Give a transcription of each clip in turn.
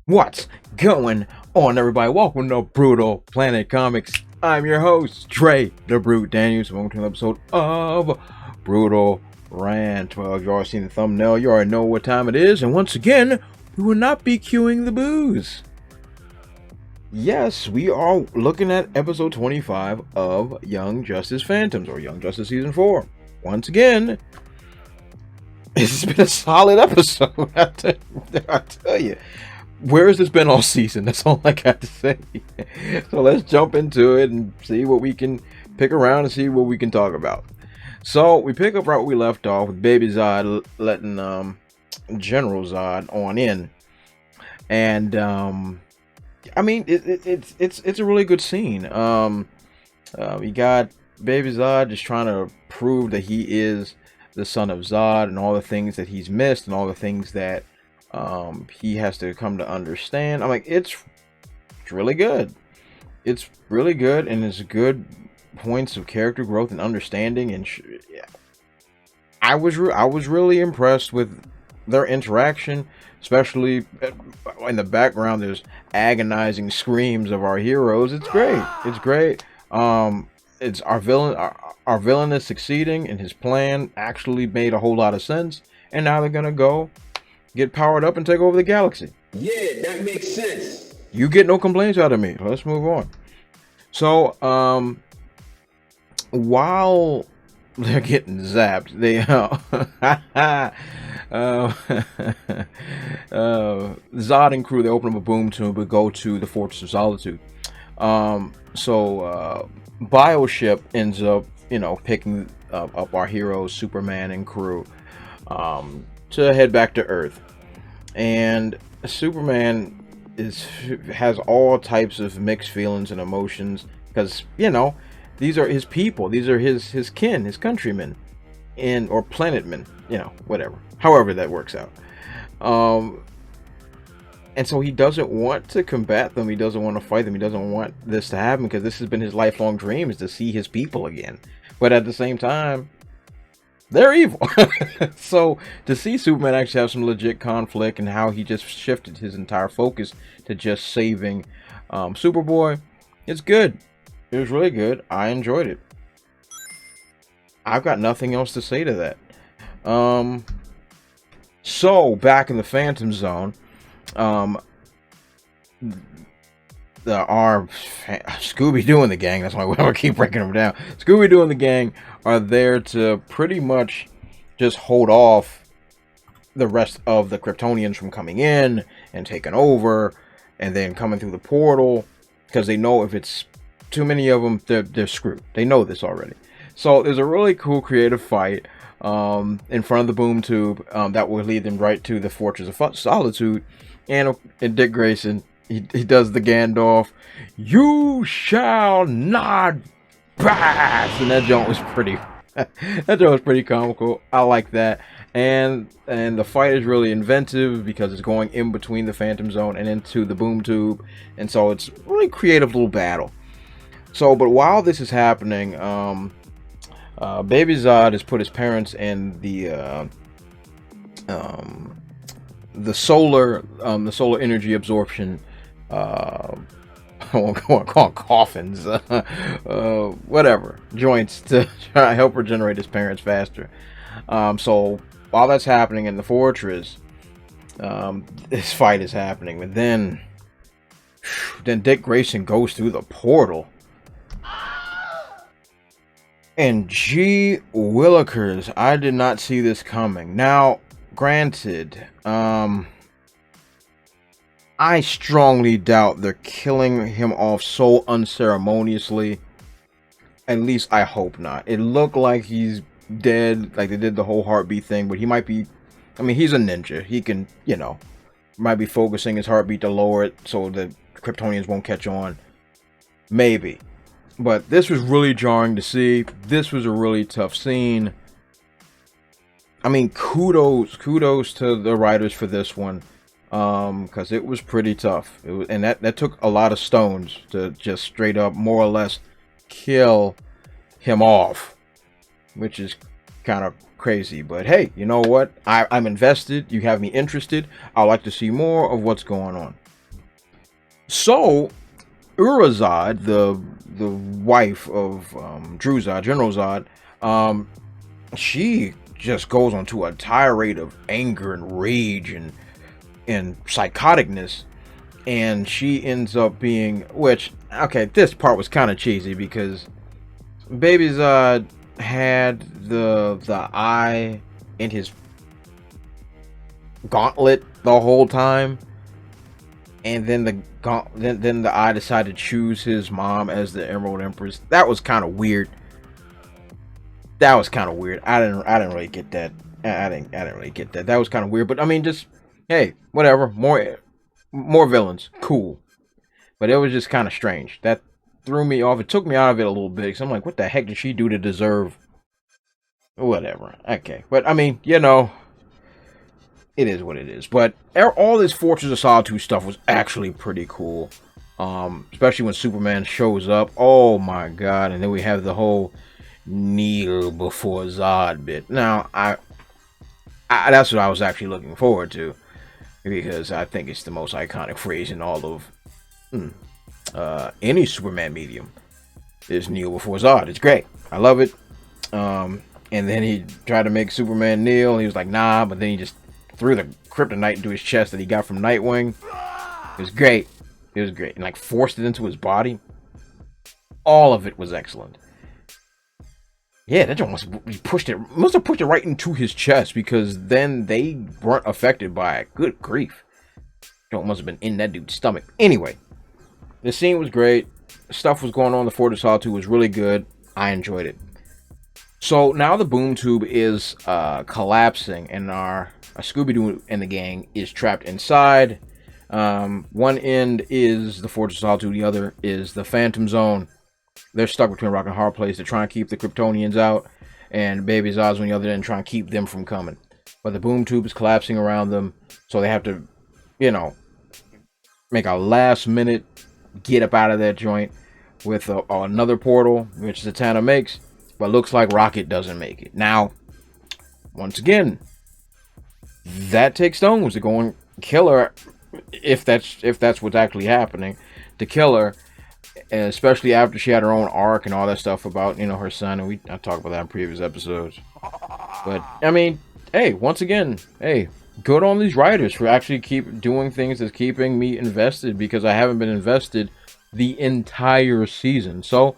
What's going on, everybody? Welcome to Brutal Planet Comics. I'm your host, Trey the Brute Daniels. Welcome to an episode of Brutal Rant. Well, if you already seen the thumbnail, you already know what time it is. And once again, we will not be queuing the booze. Yes, we are looking at episode 25 of Young Justice Phantoms, or Young Justice Season 4. Once again, it's been a solid episode, I tell you. Where has this been all season? That's all I got to say. So let's jump into it and see what we can pick around and see what we can talk about. So we pick up right where we left off with Baby Zod letting General Zod on in, and I mean it's a really good scene. We got Baby Zod just trying to prove that he is the son of Zod and all the things that he's missed and all the things that he has to come to understand. I'm like, it's really good. It's really good, and it's good points of character growth and understanding. And yeah. I was really impressed with their interaction, especially in the background. There's agonizing screams of our heroes. It's great. It's great. It's our villain. Our villain is succeeding, and his plan actually made a whole lot of sense. And now they're gonna go get powered up and take over the galaxy. Yeah, that makes sense. You get no complaints out of me. Let's move on. So, while they're getting zapped, they Zod and crew, they open up a boom tube and go to the Fortress of Solitude. Bioship ends up, picking up our heroes, Superman and crew, to head back to Earth. And Superman has all types of mixed feelings and emotions because these are his people, these are his kin, his countrymen, or planetmen, whatever, however that works out. And so he doesn't want to combat them, he doesn't want to fight them, he doesn't want this to happen because this has been his lifelong dream, is to see his people again. But at the same time, they're evil. So to see Superman actually have some legit conflict and how he just shifted his entire focus to just saving Superboy, it's good. It was really good. I enjoyed it. I've got nothing else to say to that. So back in the Phantom Zone, our Scooby-Doo and the gang, that's why we're gonna keep breaking them down. Scooby-Doo and the gang are there to pretty much just hold off the rest of the Kryptonians from coming in and taking over and then coming through the portal, because they know if it's too many of them, they're screwed. They know this already. So there's a really cool creative fight in front of the boom tube that will lead them right to the Fortress of Solitude, and Dick Grayson, he does the Gandalf, "You shall not pass," and that joint was pretty comical. I like that. And the fight is really inventive because it's going in between the Phantom Zone and into the boom tube, and so it's a really creative little battle. So, but while this is happening, Baby Zod has put his parents in the solar energy absorption, I won't call it coffins, whatever, joints, to try to help regenerate his parents faster. So while that's happening in the fortress, this fight is happening, but then Dick Grayson goes through the portal. And gee willikers, I did not see this coming. Now, granted, I strongly doubt they're killing him off so unceremoniously. At least I hope not. It looked like he's dead, like they did the whole heartbeat thing, but he might be, I mean, he's a ninja. He can, might be focusing his heartbeat to lower it so the Kryptonians won't catch on. Maybe. But this was really jarring to see. This was a really tough scene. I mean, kudos to the writers for this one, because it was pretty tough. And that took a lot of stones to just straight up, more or less, kill him off, which is kind of crazy. But hey, you know what? I'm invested. You have me interested. I'd like to see more of what's going on. So Urazad, the wife of Drew Zod, General Zod, she just goes onto a tirade of anger and rage and psychoticness, and she ends up being, which, okay, this part was kind of cheesy because Baby Zod had the eye in his gauntlet the whole time, and then the eye decided to choose his mom as the Emerald Empress. That was kind of weird. I didn't really get that. I didn't really get that. That was kind of weird. But I mean, just, hey, whatever. More villains, cool. But it was just kind of strange. That threw me off. It took me out of it a little bit. Because I'm like, what the heck did she do to deserve? Whatever. Okay, but I mean, you know, it is what it is. But all this Fortress of Solitude stuff was actually pretty cool. Especially when Superman shows up. Oh my god! And then we have the whole kneel before Zod bit. Now, I that's what I was actually looking forward to, because I think it's the most iconic phrase in all of any Superman medium. Is kneel before Zod. It's great. I love it. And then he tried to make Superman kneel. He was like, nah, but then he just threw the kryptonite into his chest that he got from Nightwing. It was great. It was great. And like forced it into his body. All of it was excellent. Yeah, that must have pushed it right into his chest, because then they weren't affected by it. Good grief. It must have been in that dude's stomach. Anyway, the scene was great. Stuff was going on. The Fortress of Solitude was really good. I enjoyed it. So now the boom tube is collapsing, and our Scooby-Doo and the gang is trapped inside. One end is the Fortress of Solitude. The other is the Phantom Zone. They're stuck between a rock and a hard place. They're trying to keep the Kryptonians out, and Baby Zod's on the other end trying to keep them from coming. But the boom tube is collapsing around them, so they have to, you know, make a last-minute get up out of that joint with another portal, which Zatanna makes, but looks like Rocket doesn't make it. Now, once again, that takes stones to go and kill her, if that's what's actually happening, to kill her. And especially after she had her own arc and all that stuff about, you know, her son, and I talked about that in previous episodes. But I mean, hey, once again, hey, good on these writers for actually keep doing things that's keeping me invested, because I haven't been invested the entire season. So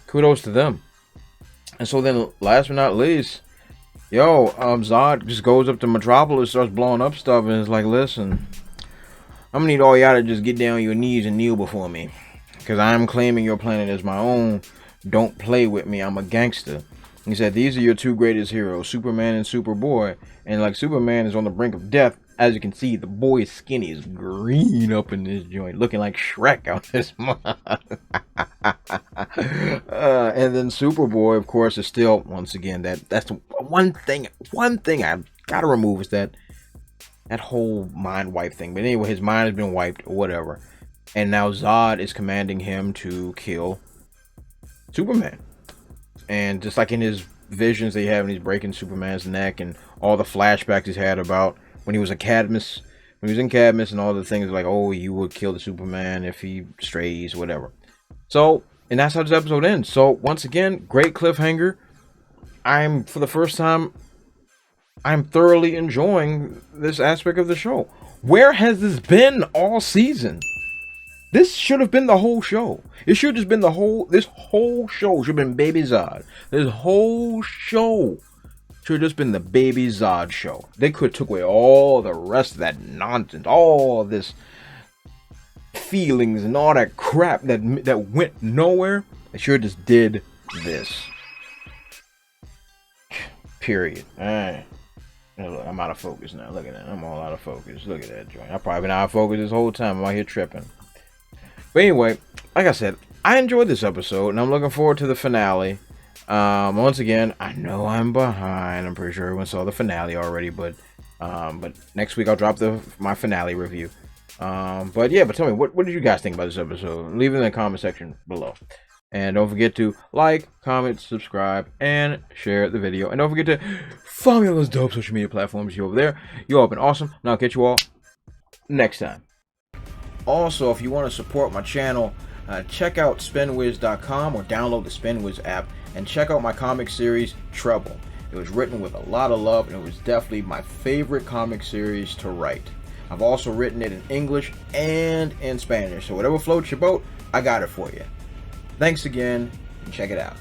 kudos to them. And so then, last but not least, Zod just goes up to Metropolis, starts blowing up stuff, and is like, listen, I'm gonna need all y'all to just get down on your knees and kneel before me, because I'm claiming your planet as my own. Don't play with me. I'm a gangster. He said, these are your two greatest heroes, Superman and Superboy. And like Superman is on the brink of death, as you can see, the boy's skin is green up in this joint, looking like Shrek out this month. And then Superboy, of course, is still, once again, that's the one thing I've got to remove, is that whole mind wipe thing. But anyway, his mind has been wiped or whatever. And now Zod is commanding him to kill Superman. And just like in his visions they have, and he's breaking Superman's neck, and all the flashbacks he's had about when he was in Cadmus, and all the things like, oh, you would kill the Superman if he strays, whatever. So, and that's how this episode ends. So, once again, great cliffhanger. For the first time, I'm thoroughly enjoying this aspect of the show. Where has this been all season? This should have been the whole show. It should have just been this whole show should have been Baby Zod. This whole show should have just been the Baby Zod show. They could have took away all the rest of that nonsense, all this feelings and all that crap that went nowhere. They should have just did this. Period. Alright. Look, I'm out of focus now. Look at that. I'm all out of focus. Look at that joint. I've probably been out of focus this whole time. I'm out here tripping. But anyway, like I said, I enjoyed this episode, and I'm looking forward to the finale. Once again, I know I'm behind. I'm pretty sure everyone saw the finale already, but next week I'll drop my finale review. But tell me, what did you guys think about this episode? Leave it in the comment section below. And don't forget to like, comment, subscribe, and share the video. And don't forget to follow me on those dope social media platforms you over there. You all have been awesome, and I'll catch you all next time. Also, if you want to support my channel, check out spinwiz.com or download the Spinwiz app and check out my comic series, Trouble. It was written with a lot of love, and it was definitely my favorite comic series to write. I've also written it in English and in Spanish, so whatever floats your boat, I got it for you. Thanks again, and check it out.